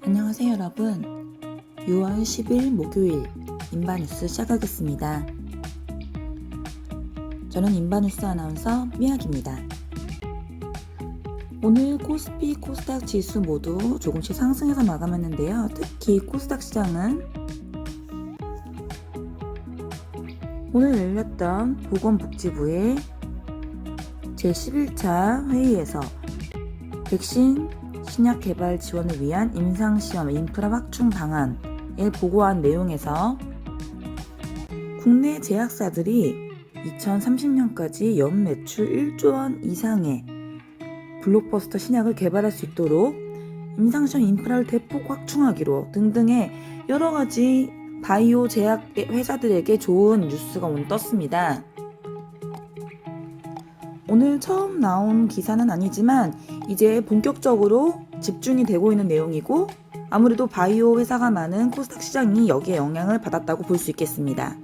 안녕하세요 여러분. 6월 10일 목요일 인바뉴스 시작하겠습니다. 저는 인바뉴스 아나운서 미학입니다. 오늘 코스피, 코스닥 지수 모두 조금씩 상승해서 마감했는데요. 특히 코스닥 시장은 오늘 열렸던 보건복지부의 제11차 회의에서 백신 신약 개발 지원을 위한 임상시험 인프라 확충 방안을 보고한 내용에서 국내 제약사들이 2030년까지 연 매출 1조 원 이상의 블록버스터 신약을 개발할 수 있도록 임상시험 인프라를 대폭 확충하기로 등등의 여러 가지 바이오 제약 회사들에게 좋은 뉴스가 오늘 떴습니다. 오늘 처음 나온 기사는 아니지만 이제 본격적으로 집중이 되고 있는 내용이고 아무래도 바이오 회사가 많은 코스닥 시장이 여기에 영향을 받았다고 볼 수 있겠습니다.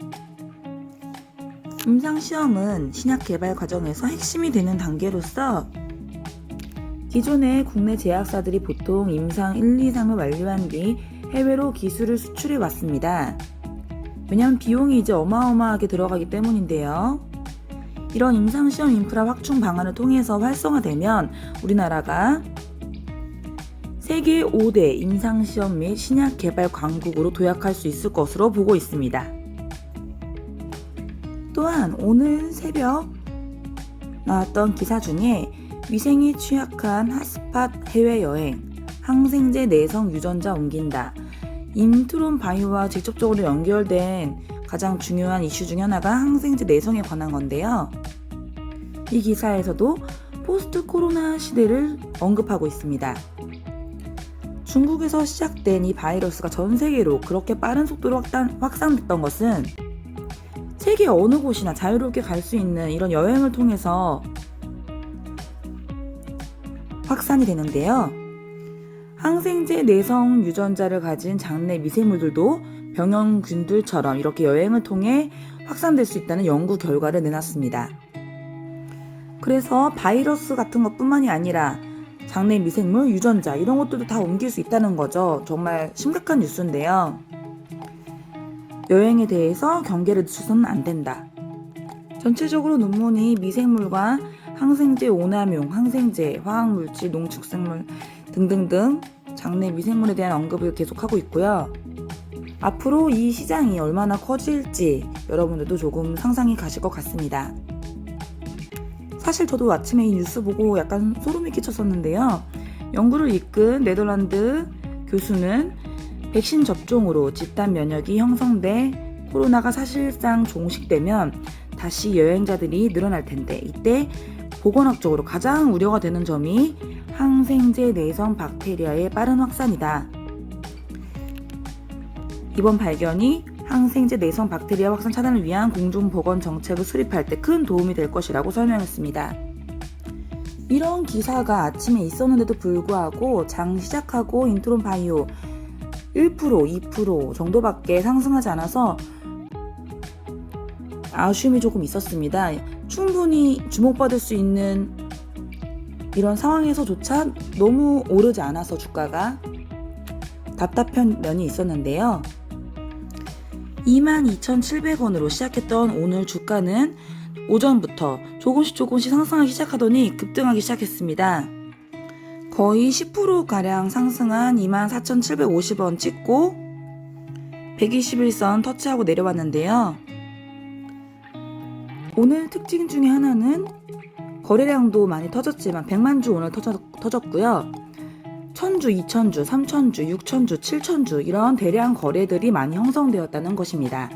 임상시험은 신약 개발 과정에서 핵심이 되는 단계로서 기존의 국내 제약사들이 보통 임상 1, 2, 3을 완료한 뒤 해외로 기술을 수출해 왔습니다. 왜냐하면 비용이 이제 어마어마하게 들어가기 때문인데요. 이런 임상시험 인프라 확충 방안을 통해서 활성화되면 우리나라가 세계 5대 임상시험 및 신약 개발 강국으로 도약할 수 있을 것으로 보고 있습니다. 또한 오늘 새벽 나왔던 기사 중에 위생이 취약한 핫스팟 해외여행, 항생제 내성 유전자 옮긴다. 인트론 바이오와 직접적으로 연결된 가장 중요한 이슈 중 하나가 항생제 내성에 관한 건데요. 이 기사에서도 포스트 코로나 시대를 언급하고 있습니다. 중국에서 시작된 이 바이러스가 전 세계로 그렇게 빠른 속도로 확산됐던 것은 세계 어느 곳이나 자유롭게 갈 수 있는 이런 여행을 통해서 확산이 되는데요. 항생제 내성 유전자를 가진 장내 미생물들도 병원균들처럼 이렇게 여행을 통해 확산될 수 있다는 연구 결과를 내놨습니다. 그래서 바이러스 같은 것뿐만이 아니라 장내 미생물, 유전자 이런 것들도 다 옮길 수 있다는 거죠. 정말 심각한 뉴스인데요. 여행에 대해서 경계를 늦춰서는 안 된다. 전체적으로 논문이 미생물과 항생제 오남용, 항생제, 화학물질, 농축생물 등등등 장내 미생물에 대한 언급을 계속하고 있고요. 앞으로 이 시장이 얼마나 커질지 여러분들도 조금 상상이 가실 것 같습니다. 사실 저도 아침에 이 뉴스 보고 약간 소름이 끼쳤었는데요. 연구를 이끈 네덜란드 교수는 백신 접종으로 집단 면역이 형성돼 코로나가 사실상 종식되면 다시 여행자들이 늘어날 텐데 이때 보건학적으로 가장 우려가 되는 점이 항생제 내성 박테리아의 빠른 확산이다. 이번 발견이 항생제 내성 박테리아 확산 차단을 위한 공중보건 정책을 수립할 때 큰 도움이 될 것이라고 설명했습니다. 이런 기사가 아침에 있었는데도 불구하고 장 시작하고 인트론 바이오 1%, 2% 정도밖에 상승하지 않아서 아쉬움이 조금 있었습니다. 충분히 주목받을 수 있는 이런 상황에서조차 너무 오르지 않아서 주가가 답답한 면이 있었는데요. 22,700원으로 시작했던 오늘 주가는 오전부터 조금씩 상승하기 시작하더니 급등하기 시작했습니다. 거의 10%가량 상승한 24,750원 찍고 121선 터치하고 내려왔는데요. 오늘 특징 중에 하나는 거래량도 많이 터졌지만 100만 주 오늘 터졌고요. 1000주, 2000주, 3000주, 6000주, 7000주 이런 대량 거래들이 많이 형성되었다는 것입니다.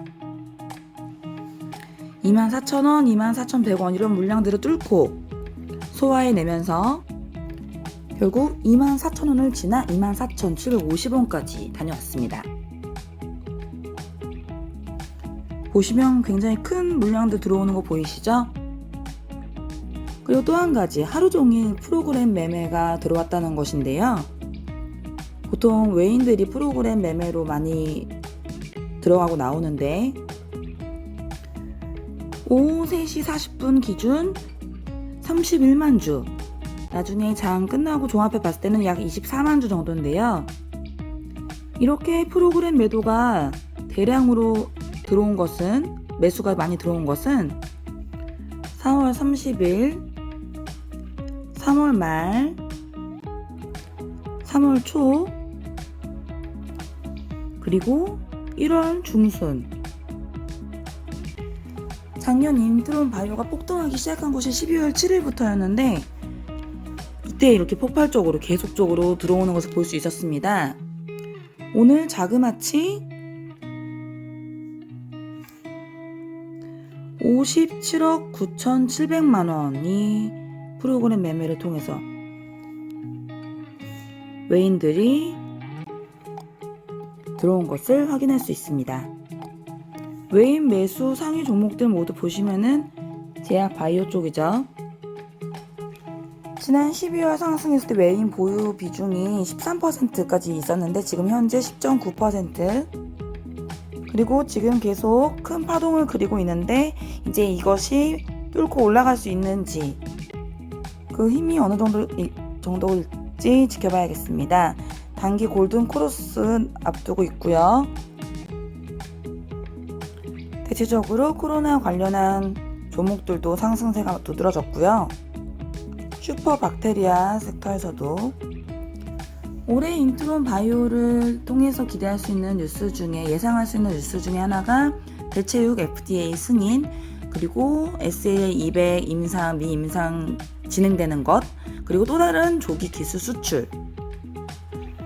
24,000원, 24,100원 이런 물량들을 뚫고 소화해내면서 결국 24,000원을 지나 24,750원까지 다녀왔습니다. 보시면 굉장히 큰 물량들 들어오는 거 보이시죠? 그리고 또 한 가지 하루 종일 프로그램 매매가 들어왔다는 것인데요. 보통 외인들이 프로그램 매매로 많이 들어가고 나오는데 오후 3시 40분 기준 31만 주, 나중에 장 끝나고 종합해 봤을 때는 약 24만 주 정도인데요. 이렇게 프로그램 매도가 대량으로 들어온 것은, 매수가 많이 들어온 것은 4월 30일, 3월 말, 3월 초, 그리고 1월 중순. 작년 인트론 바이오가 폭등하기 시작한 것이 12월 7일부터였는데 이때 이렇게 폭발적으로 계속적으로 들어오는 것을 볼 수 있었습니다. 오늘 자그마치 57억 9,700만 원이 프로그램 매매를 통해서 외인들이 들어온 것을 확인할 수 있습니다. 외인 매수 상위 종목들 모두 보시면은 제약 바이오 쪽이죠. 지난 12월 상승했을 때 외인 보유 비중이 13%까지 있었는데 지금 현재 10.9%. 그리고 지금 계속 큰 파동을 그리고 있는데 이제 이것이 뚫고 올라갈 수 있는지, 그 힘이 어느 정도일지 지켜봐야겠습니다. 단기 골든 크로스 앞두고 있고요. 대체적으로 코로나 관련한 종목들도 상승세가 두드러졌고요. 슈퍼박테리아 섹터에서도 올해 인트론 바이오를 통해서 기대할 수 있는 뉴스 중에, 예상할 수 있는 뉴스 중에 하나가 대체육 FDA 승인, 그리고 SAL200 임상, 미임상 진행되는 것, 그리고 또 다른 조기 기술 수출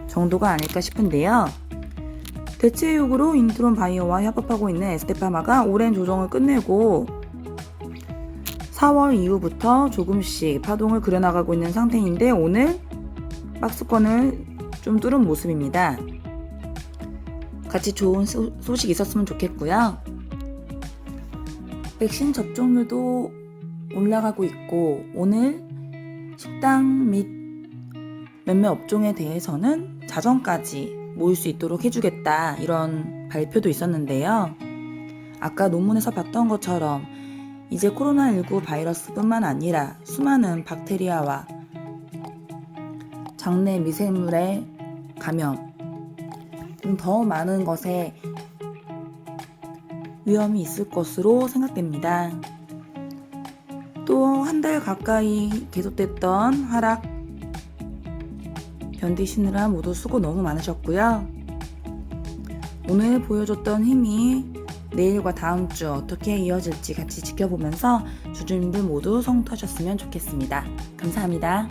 정도가 아닐까 싶은데요. 대체육으로 인트론 바이오와 협업하고 있는 에스테파마가 오랜 조정을 끝내고 4월 이후부터 조금씩 파동을 그려나가고 있는 상태인데 오늘 박스권을 좀 뚫은 모습입니다. 같이 좋은 소식 있었으면 좋겠고요. 백신 접종률도 올라가고 있고 오늘 식당 및 몇몇 업종에 대해서는 자정까지 모일 수 있도록 해주겠다, 이런 발표도 있었는데요. 아까 논문에서 봤던 것처럼 이제 코로나19 바이러스뿐만 아니라 수많은 박테리아와 장내 미생물의 감염, 더 많은 것에 위험이 있을 것으로 생각됩니다. 또 한 달 가까이 계속됐던 하락 견디시느라 모두 수고 너무 많으셨고요. 오늘 보여줬던 힘이 내일과 다음 주 어떻게 이어질지 같이 지켜보면서 주주님들 모두 성투하셨으면 좋겠습니다. 감사합니다.